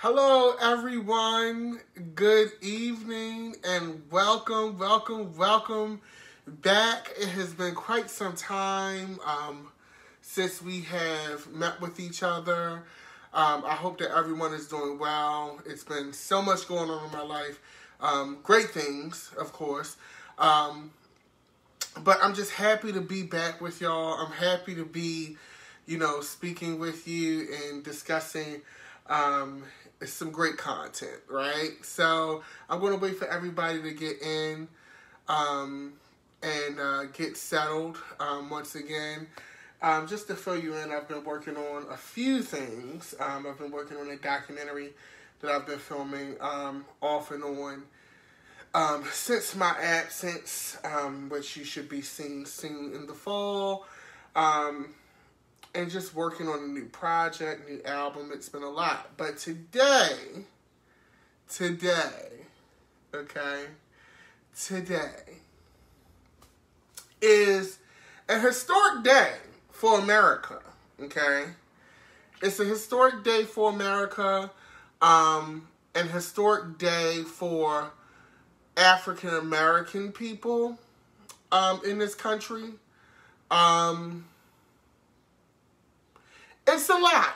Hello, everyone. Good evening and welcome back. It has been quite some time since we have met with each other. I hope that everyone is doing well. It's been so much going on in my life. Great things, of course. But I'm just happy to be back with y'all. I'm happy to be, speaking with you and discussing some great content, right? So I'm going to wait for everybody to get in and get settled once again. Just to fill you in, I've been working on a few things. I've been working on a documentary that I've been filming off and on since my absence, which you should be seeing in the fall. And just working on a new project, new album. It's been a lot. But today is a historic day for America, okay? It's a historic day for America, an historic day for African American people in this country. It's a lot.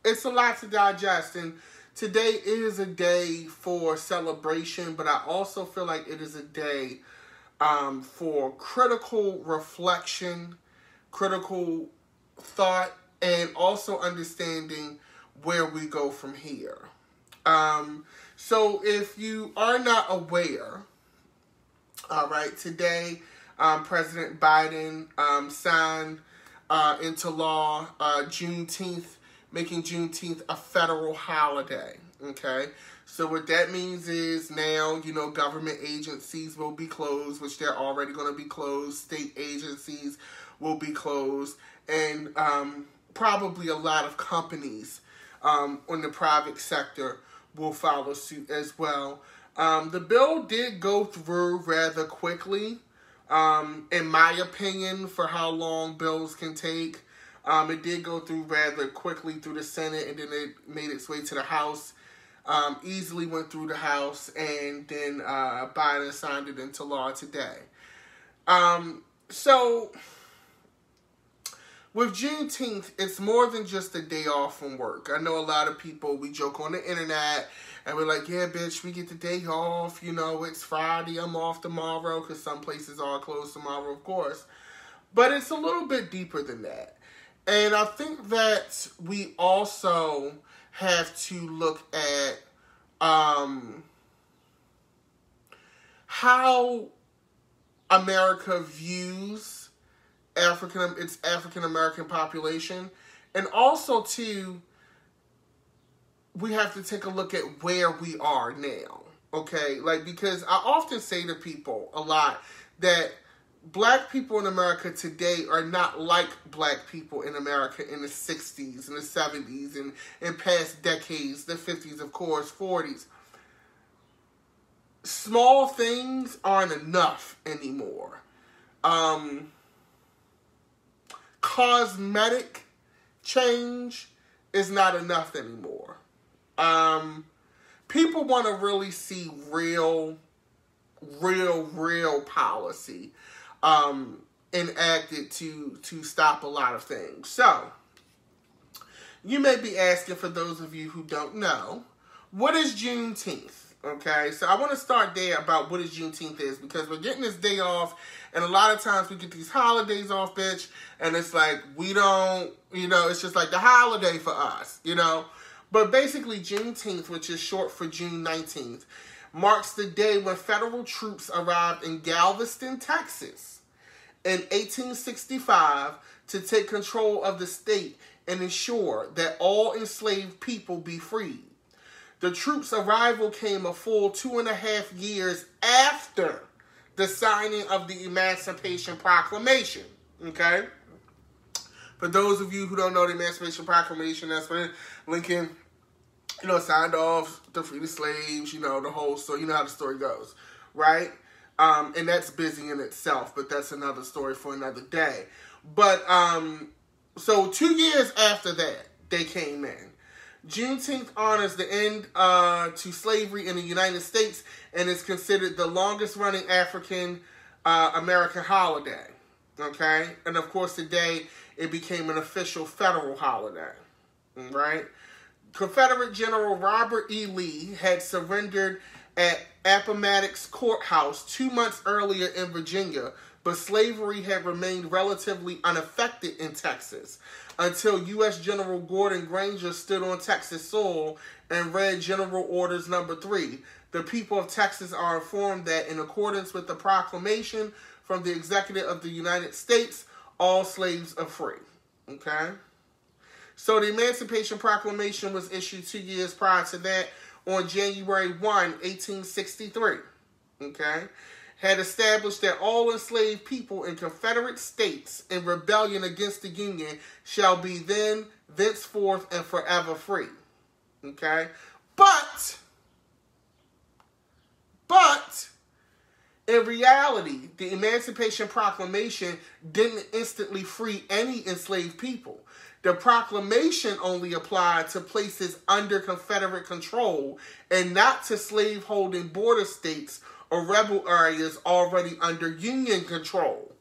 It's a lot to digest. And today is a day for celebration, but I also feel like it is a day for critical reflection, critical thought, and also understanding where we go from here. So if you are not aware, all right, today President Biden signed into law Juneteenth, making Juneteenth a federal holiday, okay? So what that means is now, government agencies will be closed, which they're already going to be closed. State agencies will be closed, and probably a lot of companies on the private sector will follow suit as well. The bill did go through rather quickly. In my opinion, for how long bills can take. It did go through rather quickly through the Senate, and then it made its way to the House. Easily went through the House, and then Biden signed it into law today. So, with Juneteenth, it's more than just a day off from work. I know a lot of people, we joke on the internet, and we're like, yeah, bitch, we get the day off. It's Friday. I'm off tomorrow, because some places are closed tomorrow, of course. But it's a little bit deeper than that. And I think that we also have to look at how America views its African American population. And also, too, we have to take a look at where we are now, okay? Because I often say to people a lot that black people in America today are not like black people in America in the 60s and the 70s and in past decades, the 50s, of course, 40s. Small things aren't enough anymore. Cosmetic change is not enough anymore. People want to really see real policy enacted to stop a lot of things. So, you may be asking, for those of you who don't know, what is Juneteenth? Okay, so I want to start there about what Juneteenth is, because we're getting this day off, and a lot of times we get these holidays off, bitch, and it's like, we don't, it's just like the holiday for us, But basically, Juneteenth, which is short for June 19th, marks the day when federal troops arrived in Galveston, Texas, in 1865 to take control of the state and ensure that all enslaved people be freed. The troops' arrival came a full 2.5 years after the signing of the Emancipation Proclamation, okay? For those of you who don't know the Emancipation Proclamation, that's when Lincoln, signed off to free the slaves, the whole story. You know how the story goes, right? And that's busy in itself, but that's another story for another day. But, so 2 years after that, they came in. Juneteenth honors the end to slavery in the United States and is considered the longest-running African American holiday. Okay? And, of course, today it became an official federal holiday. Right? Confederate General Robert E. Lee had surrendered at Appomattox Courthouse 2 months earlier in Virginia, but slavery had remained relatively unaffected in Texas until U.S. General Gordon Granger stood on Texas soil and read General Orders No. 3. The people of Texas are informed that in accordance with the proclamation from the Executive of the United States, all slaves are free. Okay? So the Emancipation Proclamation was issued 2 years prior to that on January 1, 1863. Okay? Had established that all enslaved people in Confederate states in rebellion against the Union shall be thenceforth and forever free. Okay? But, in reality, the Emancipation Proclamation didn't instantly free any enslaved people. The proclamation only applied to places under Confederate control and not to slave-holding border states or rebel areas already under Union control.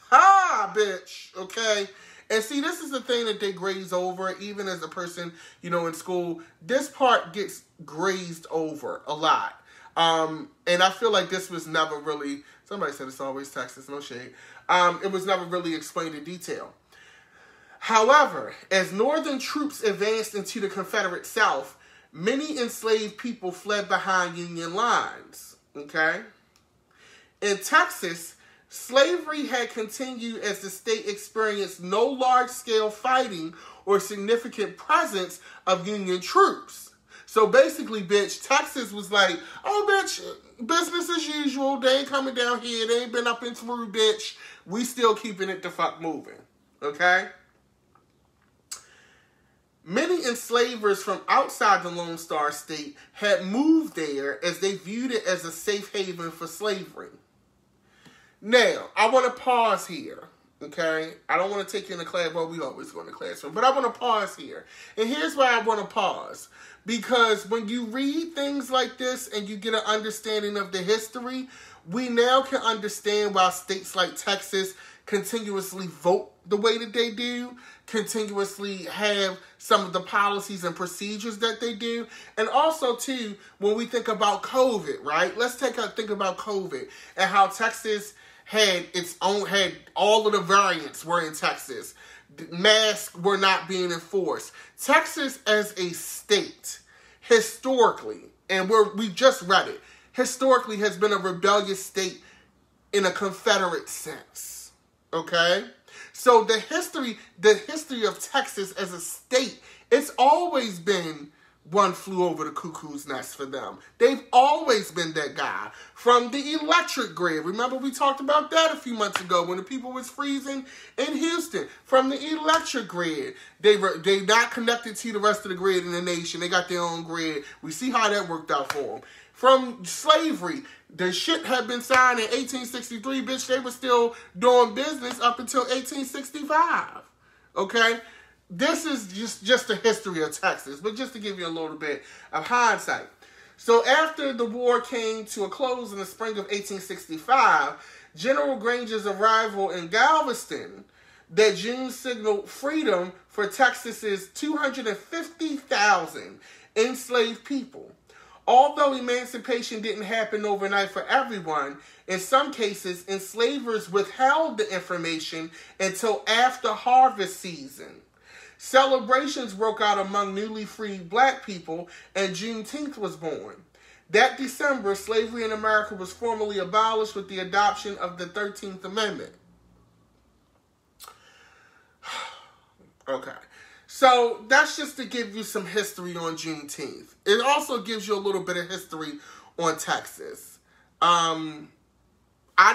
Ha, bitch, okay? And see, this is the thing that they graze over, even as a person, in school. This part gets grazed over a lot. And I feel like this was never really, somebody said it's always Texas, no shade. It was never really explained in detail. However, as Northern troops advanced into the Confederate South, many enslaved people fled behind Union lines. Okay? In Texas, slavery had continued as the state experienced no large-scale fighting or significant presence of Union troops. So basically, bitch, Texas was like, oh, bitch, business as usual. They ain't coming down here. They ain't been up and through, bitch. We still keeping it the fuck moving. Okay? Many enslavers from outside the Lone Star State had moved there as they viewed it as a safe haven for slavery. Now, I want to pause here, okay? I don't want to take you in the class. Well, we always go in the classroom, but I want to pause here. And here's why I want to pause. Because when you read things like this and you get an understanding of the history, we now can understand why states like Texas continuously vote the way that they do, continuously have some of the policies and procedures that they do. And also, too, when we think about COVID, right? Let's think about COVID and how Texas had all of the variants were in Texas. Masks were not being enforced. Texas as a state, historically, and we just read it, historically has been a rebellious state in a Confederate sense. Okay? So the history of Texas as a state, it's always been one flew over the cuckoo's nest for them. They've always been that guy. From the electric grid. Remember we talked about that a few months ago when the people was freezing in Houston. From the electric grid. They not connected to the rest of the grid in the nation. They got their own grid. We see how that worked out for them. From slavery, the shit had been signed in 1863, bitch. They were still doing business up until 1865. Okay? This is just the history of Texas, but just to give you a little bit of hindsight. So after the war came to a close in the spring of 1865, General Granger's arrival in Galveston, that June signaled freedom for Texas's 250,000 enslaved people. Although emancipation didn't happen overnight for everyone, in some cases, enslavers withheld the information until after harvest season. Celebrations broke out among newly freed black people, and Juneteenth was born. That December, slavery in America was formally abolished with the adoption of the 13th Amendment. Okay. So that's just to give you some history on Juneteenth. It also gives you a little bit of history on Texas. I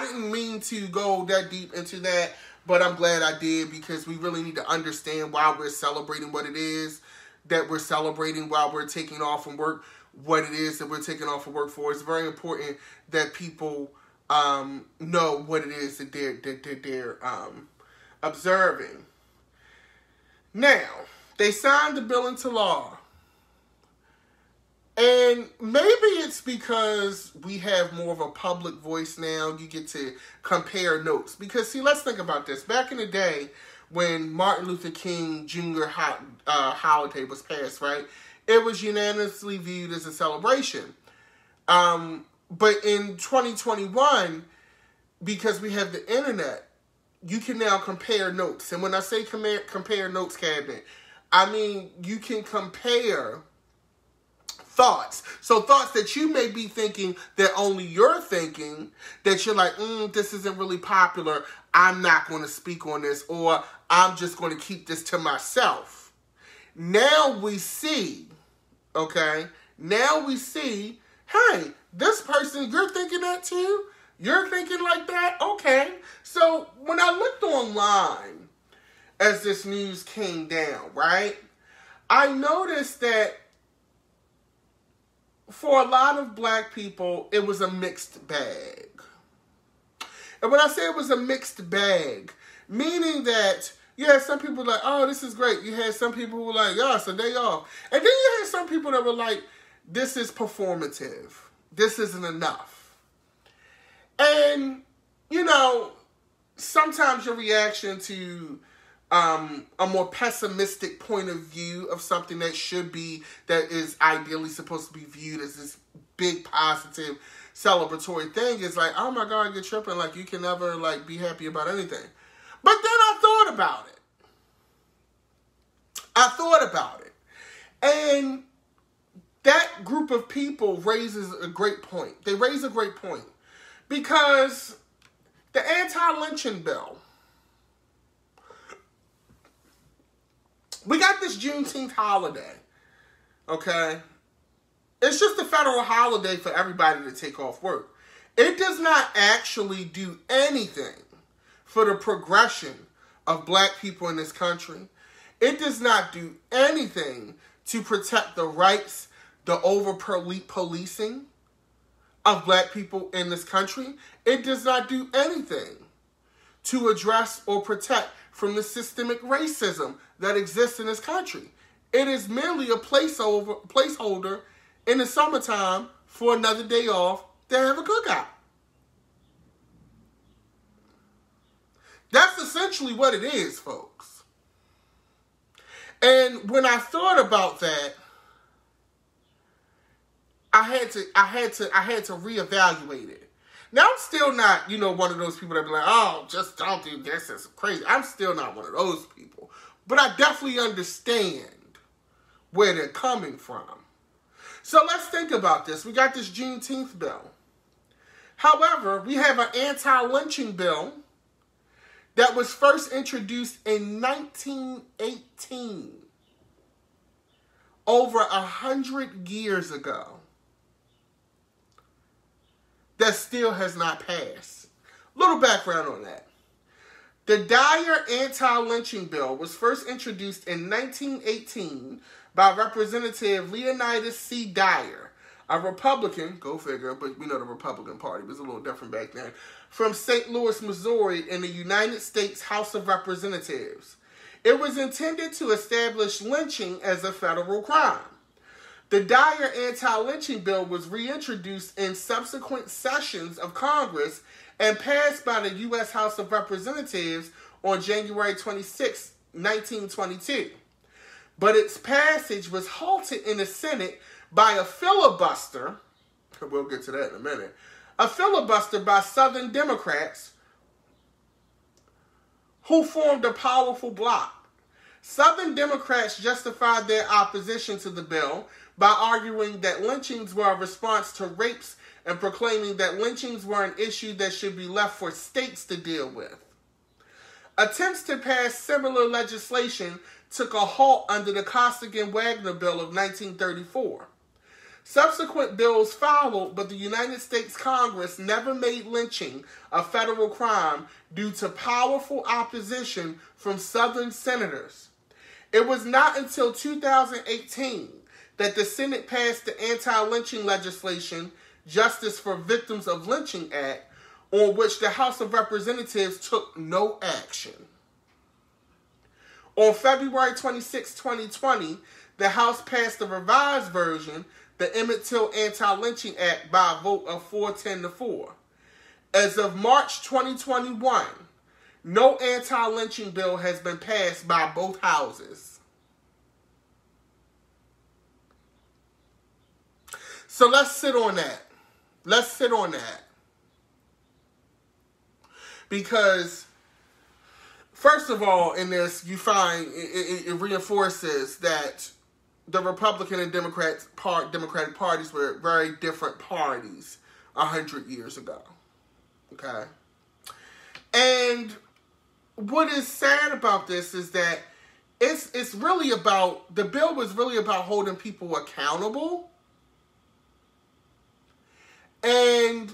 didn't mean to go that deep into that, but I'm glad I did because we really need to understand why we're celebrating what it is that we're celebrating while we're taking off from work, what it is that we're taking off from work for. It's very important that people know what it is that they're observing. Now, they signed the bill into law And maybe it's because we have more of a public voice now. You get to compare notes. Because, see, let's think about this. Back in the day, when Martin Luther King Jr. holiday was passed, right? It was unanimously viewed as a celebration. But in 2021, because we have the internet, you can now compare notes. And when I say compare notes, Cabinet, I mean you can compare thoughts. So thoughts that you may be thinking that only you're thinking, that you're like, this isn't really popular, I'm not going to speak on this, or I'm just going to keep this to myself. Now we see, okay, hey, this person, you're thinking that too? You're thinking like that? Okay. So when I looked online as this news came down, right, I noticed that for a lot of black people, it was a mixed bag. And when I say it was a mixed bag, meaning that you had some people like, oh, this is great. You had some people who were like, yeah, it's a day off. And then you had some people that were like, this is performative. This isn't enough. And, you know, sometimes your reaction to a more pessimistic point of view of something that is ideally supposed to be viewed as this big positive celebratory thing is like, oh my God, you're tripping. Like, you can never like be happy about anything. But then I thought about it. And that group of people raises a great point. They raise a great point. Because the Antilynching Bill, we got this Juneteenth holiday, okay? It's just a federal holiday for everybody to take off work. It does not actually do anything for the progression of black people in this country. It does not do anything to protect the rights, the over-policing of black people in this country. It does not do anything to address or protect from the systemic racism that exists in this country. It is merely a placeholder in the summertime for another day off to have a cookout. That's essentially what it is, folks. And when I thought about that, I had to reevaluate it. Now, I'm still not, one of those people that be like, oh, just don't do this. It's crazy. I'm still not one of those people. But I definitely understand where they're coming from. So let's think about this. We got this Juneteenth bill. However, we have an anti-lynching bill that was first introduced in 1918, over 100 years ago, that still has not passed. Little background on that. The Dyer anti-lynching bill was first introduced in 1918 by Representative Leonidas C. Dyer, a Republican, go figure, but we know the Republican Party was a little different back then, from St. Louis, Missouri, in the United States House of Representatives. It was intended to establish lynching as a federal crime. The Dyer anti-lynching bill was reintroduced in subsequent sessions of Congress and passed by the U.S. House of Representatives on January 26, 1922. But its passage was halted in the Senate by a filibuster, we'll get to that in a minute, a filibuster by Southern Democrats who formed a powerful bloc. Southern Democrats justified their opposition to the bill by arguing that lynchings were a response to rapes and proclaiming that lynchings were an issue that should be left for states to deal with. Attempts to pass similar legislation took a halt under the Costigan-Wagner Bill of 1934. Subsequent bills followed, but the United States Congress never made lynching a federal crime due to powerful opposition from Southern senators. It was not until 2018 that the Senate passed the anti-lynching legislation, Justice for Victims of Lynching Act, on which the House of Representatives took no action. On February 26, 2020, the House passed the revised version, the Emmett Till Anti-Lynching Act, by a vote of 410-4. As of March 2021, no anti-lynching bill has been passed by both houses. So let's sit on that. Let's sit on that. Because, first of all, in this, you find it reinforces that the Republican and Democratic parties were very different parties 100 years ago. Okay? And what is sad about this is that it's really about, the bill was really about holding people accountable. And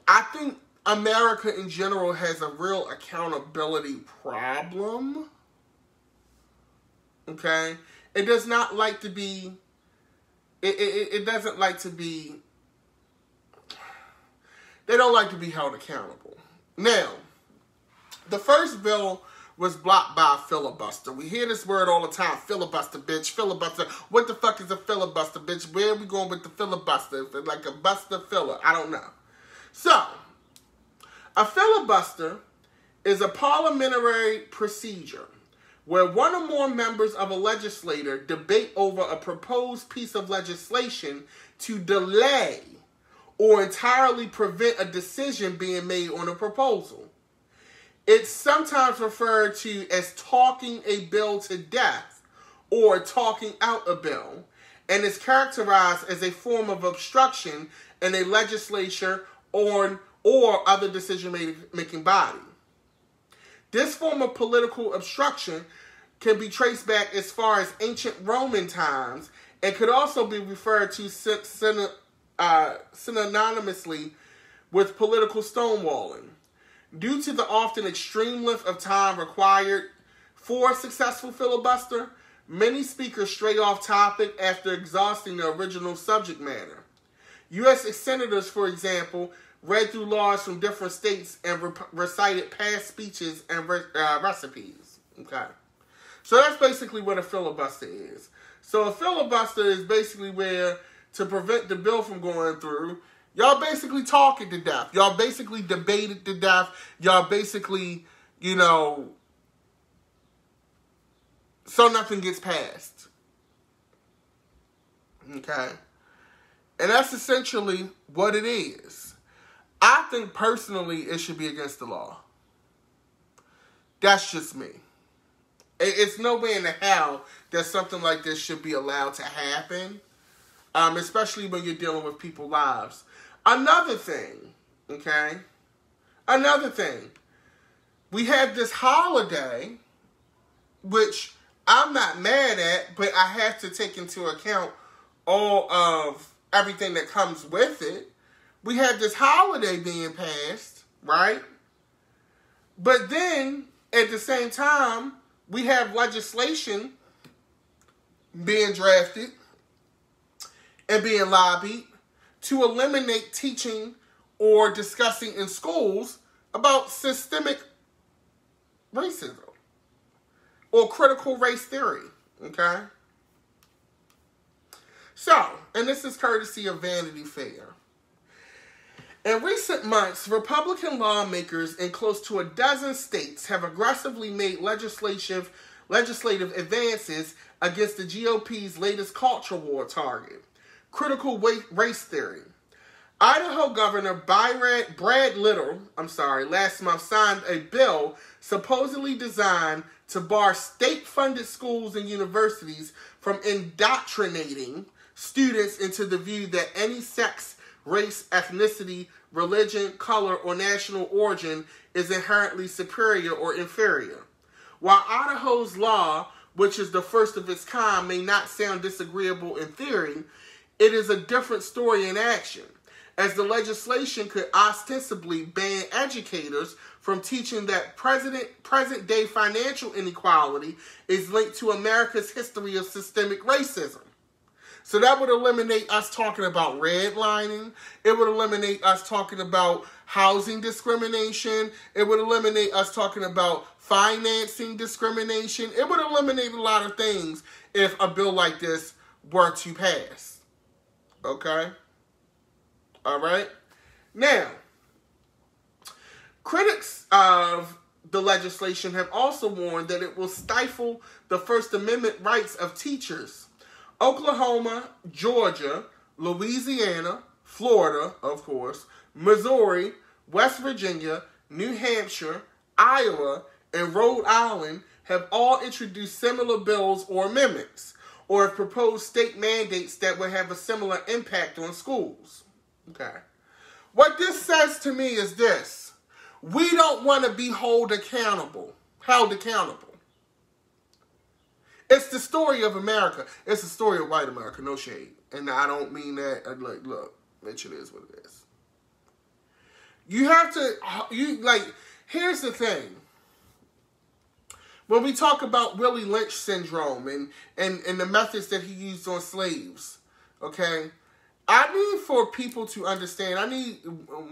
I think America in general has a real accountability problem. Okay? It does not like to be, it doesn't like to be, they don't like to be held accountable. Now, the first bill was blocked by a filibuster. We hear this word all the time, filibuster, bitch, filibuster. What the fuck is a filibuster, bitch? Where are we going with the filibuster? Is it like a buster filler? I don't know. So, a filibuster is a parliamentary procedure where one or more members of a legislature debate over a proposed piece of legislation to delay or entirely prevent a decision being made on a proposal. It's sometimes referred to as talking a bill to death or talking out a bill, and is characterized as a form of obstruction in a legislature or other decision-making body. This form of political obstruction can be traced back as far as ancient Roman times and could also be referred to synonymously with political stonewalling. Due to the often extreme length of time required for a successful filibuster, many speakers stray off topic after exhausting the original subject matter. U.S. senators, for example, read through laws from different states and recited past speeches and recipes. Okay. So that's basically what a filibuster is. So a filibuster is basically where, to prevent the bill from going through, y'all basically talk it to death. Y'all basically debate it to death. Y'all basically, so nothing gets passed. Okay? And that's essentially what it is. I think personally it should be against the law. That's just me. It's no way in the hell that something like this should be allowed to happen, especially when you're dealing with people's lives. Another thing, okay? Another thing. We have this holiday, which I'm not mad at, but I have to take into account all of everything that comes with it. We have this holiday being passed, right? But then, at the same time, we have legislation being drafted and being lobbied to eliminate teaching or discussing in schools about systemic racism or critical race theory, okay? So, and this is courtesy of Vanity Fair. In recent months, Republican lawmakers in close to a dozen states have aggressively made legislative advances against the GOP's latest culture war target, critical race theory. Idaho Governor Brad Little, last month signed a bill supposedly designed to bar state-funded schools and universities from indoctrinating students into the view that any sex, race, ethnicity, religion, color, or national origin is inherently superior or inferior. While Idaho's law, which is the first of its kind, may not sound disagreeable in theory, it is a different story in action, as the legislation could ostensibly ban educators from teaching that present-day financial inequality is linked to America's history of systemic racism. So that would eliminate us talking about redlining. It would eliminate us talking about housing discrimination. It would eliminate us talking about financing discrimination. It would eliminate a lot of things if a bill like this were to pass. Okay? All right? Now, critics of the legislation have also warned that it will stifle the First Amendment rights of teachers. Oklahoma, Georgia, Louisiana, Florida, of course, Missouri, West Virginia, New Hampshire, Iowa, and Rhode Island have all introduced similar bills or amendments, or have proposed state mandates that would have a similar impact on schools. Okay. What this says to me is this. We don't want to be held accountable. It's the story of America. It's the story of white America, no shade. And I don't mean that, like, look, bitch, it is what it is. You have to, here's the thing. When we talk about Willie Lynch syndrome and the methods that he used on slaves, okay, I need for people to understand, I need,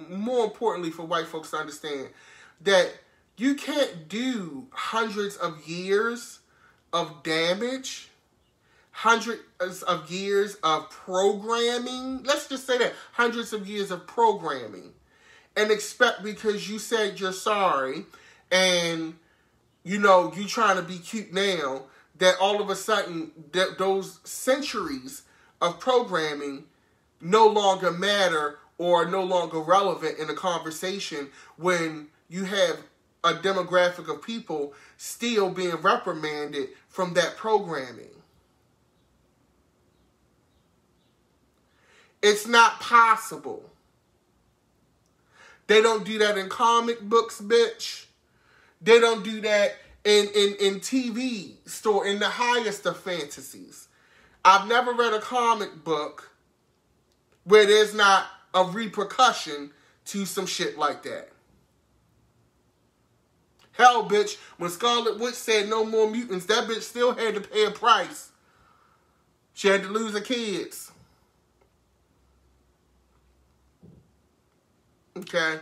more importantly, for white folks to understand that you can't do hundreds of years of damage, hundreds of years of programming, let's just say that, hundreds of years of programming, and expect because you said you're sorry and, you know, you trying to be cute now, that all of a sudden that those centuries of programming no longer matter or no longer relevant in a conversation when you have a demographic of people still being reprimanded from that programming. It's not possible. They don't do that in comic books, bitch. They don't do that in TV store, in the highest of fantasies. I've never read a comic book where there's not a repercussion to some shit like that. Hell, bitch, when Scarlet Witch said no more mutants, that bitch still had to pay a price. She had to lose her kids. Okay?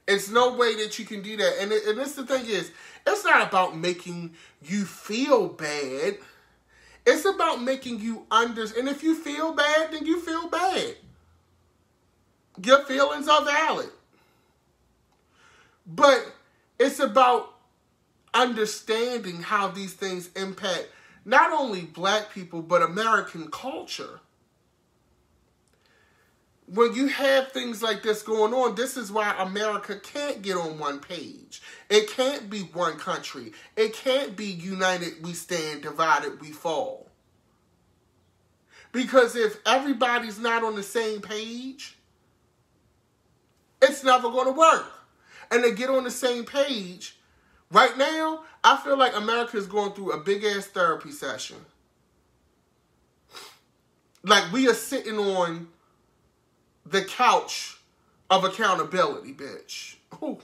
It's no way that you can do that. And this the thing is, it's not about making you feel bad. It's about making you understand. And if you feel bad, then you feel bad. Your feelings are valid. But it's about understanding how these things impact not only black people, but American culture. When you have things like this going on, this is why America can't get on one page. It can't be one country. It can't be united we stand, divided we fall. Because if everybody's not on the same page, it's never going to work. And to get on the same page, right now, I feel like America is going through a big-ass therapy session. Like we are sitting on the couch of accountability, bitch. I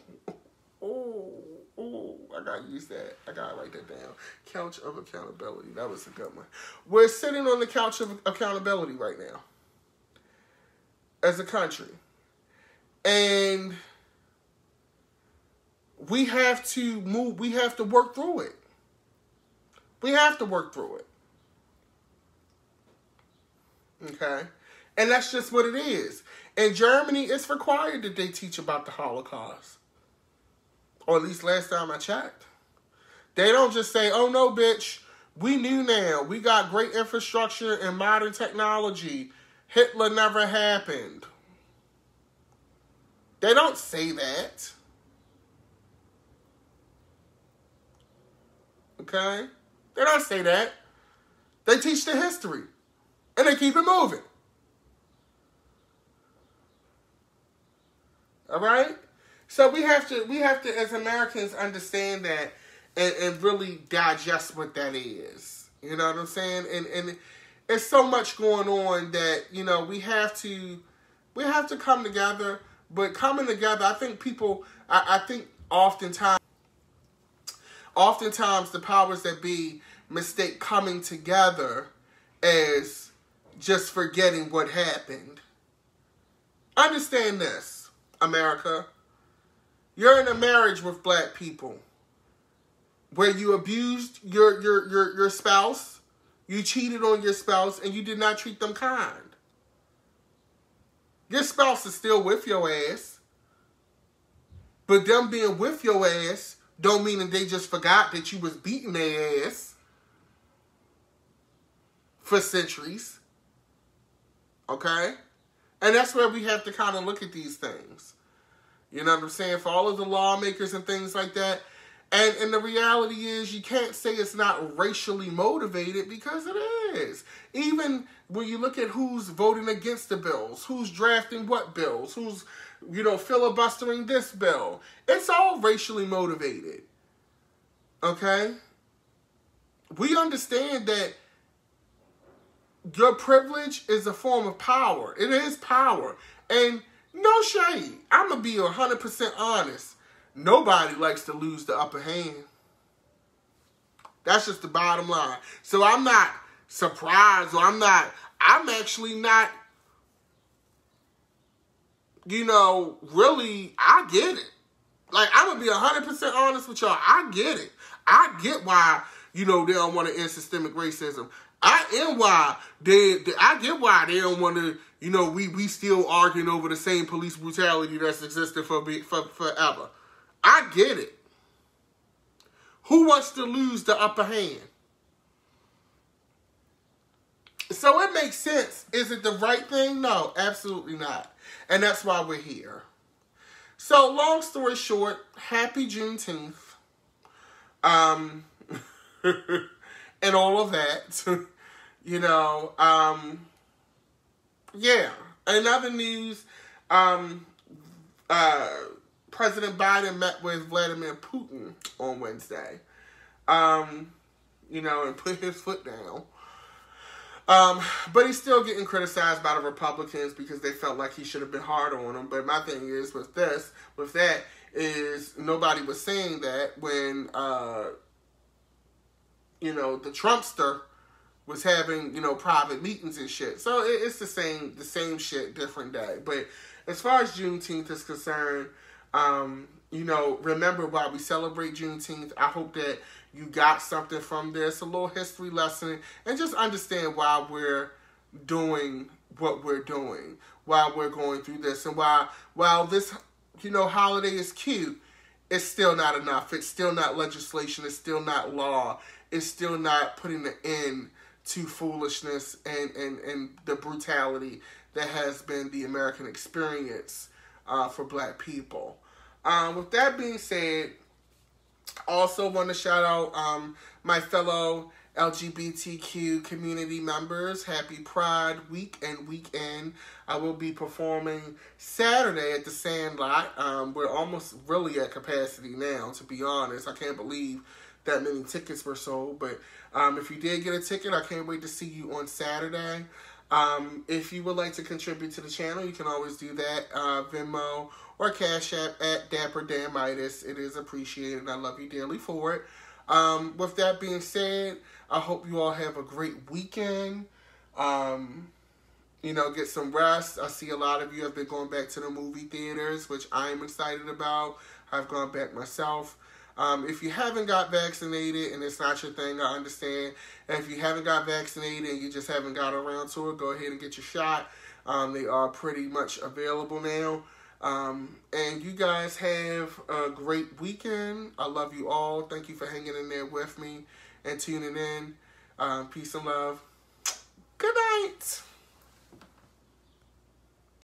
gotta use that. I gotta write that down. Couch of accountability. That was a good one. We're sitting on the couch of accountability right now as a country. And we have to move, we have to work through it. We have to work through it. Okay? And that's just what it is. In Germany, it's required that they teach about the Holocaust. Or at least last time I checked. They don't just say, oh no, bitch, we knew now. We got great infrastructure and modern technology. Hitler never happened. They don't say that. Okay? They don't say that. They teach the history. And they keep it moving. All right? So we have to, as Americans, understand that and really digest what that is. You know what I'm saying? And it's so much going on that, you know, we have to come together. But coming together, I think people, I think oftentimes the powers that be mistake coming together as just forgetting what happened. Understand this, America. You're in a marriage with black people where you abused your spouse, you cheated on your spouse, and you did not treat them kind. Your spouse is still with your ass, but them being with your ass don't mean that they just forgot that you was beating their ass for centuries. Okay? And that's where we have to kind of look at these things. You know what I'm saying? For all of the lawmakers and things like that. And the reality is, you can't say it's not racially motivated, because it is. Even when you look at who's voting against the bills, who's drafting what bills, who's, filibustering this bill. It's all racially motivated. Okay? We understand that your privilege is a form of power. It is power. And no shade. I'm going to be 100% honest. Nobody likes to lose the upper hand. That's just the bottom line. So I'm not surprised, or I'm actually not, really, I get it. Like, I'm going to be 100% honest with y'all. I get it. I get why, they don't want to end systemic racism. I get why they don't want to, we still arguing over the same police brutality that's existed for forever. I get it. Who wants to lose the upper hand? So it makes sense. Is it the right thing? No, absolutely not. And that's why we're here. So long story short, happy Juneteenth. And all of that. Yeah. In other news, President Biden met with Vladimir Putin on Wednesday, and put his foot down. But he's still getting criticized by the Republicans because they felt like he should have been harder on him. But my thing is with that is nobody was saying that when, the Trumpster was having, private meetings and shit. So it's the same shit, different day. But as far as Juneteenth is concerned, remember why we celebrate Juneteenth. I hope that you got something from this, a little history lesson, and just understand why we're doing what we're doing, why we're going through this, and while this, holiday is cute, it's still not enough. It's still not legislation. It's still not law. It's still not putting an end to foolishness and the brutality that has been the American experience for black people. With that being said, also want to shout out my fellow LGBTQ community members. Happy Pride Week and weekend. I will be performing Saturday at the Sandlot. We're almost really at capacity now, to be honest. I can't believe that many tickets were sold. But if you did get a ticket, I can't wait to see you on Saturday. If you would like to contribute to the channel, you can always do that. Venmo or Cash App at Dapper Damitis. It is appreciated, and I love you dearly for it. With that being said, I hope you all have a great weekend. Get some rest. I see a lot of you have been going back to the movie theaters, which I am excited about. I've gone back myself. If you haven't got vaccinated and it's not your thing, I understand. And if you haven't got vaccinated and you just haven't got around to it, go ahead and get your shot. They are pretty much available now. And you guys have a great weekend. I love you all. Thank you for hanging in there with me and tuning in. Peace and love. Good night.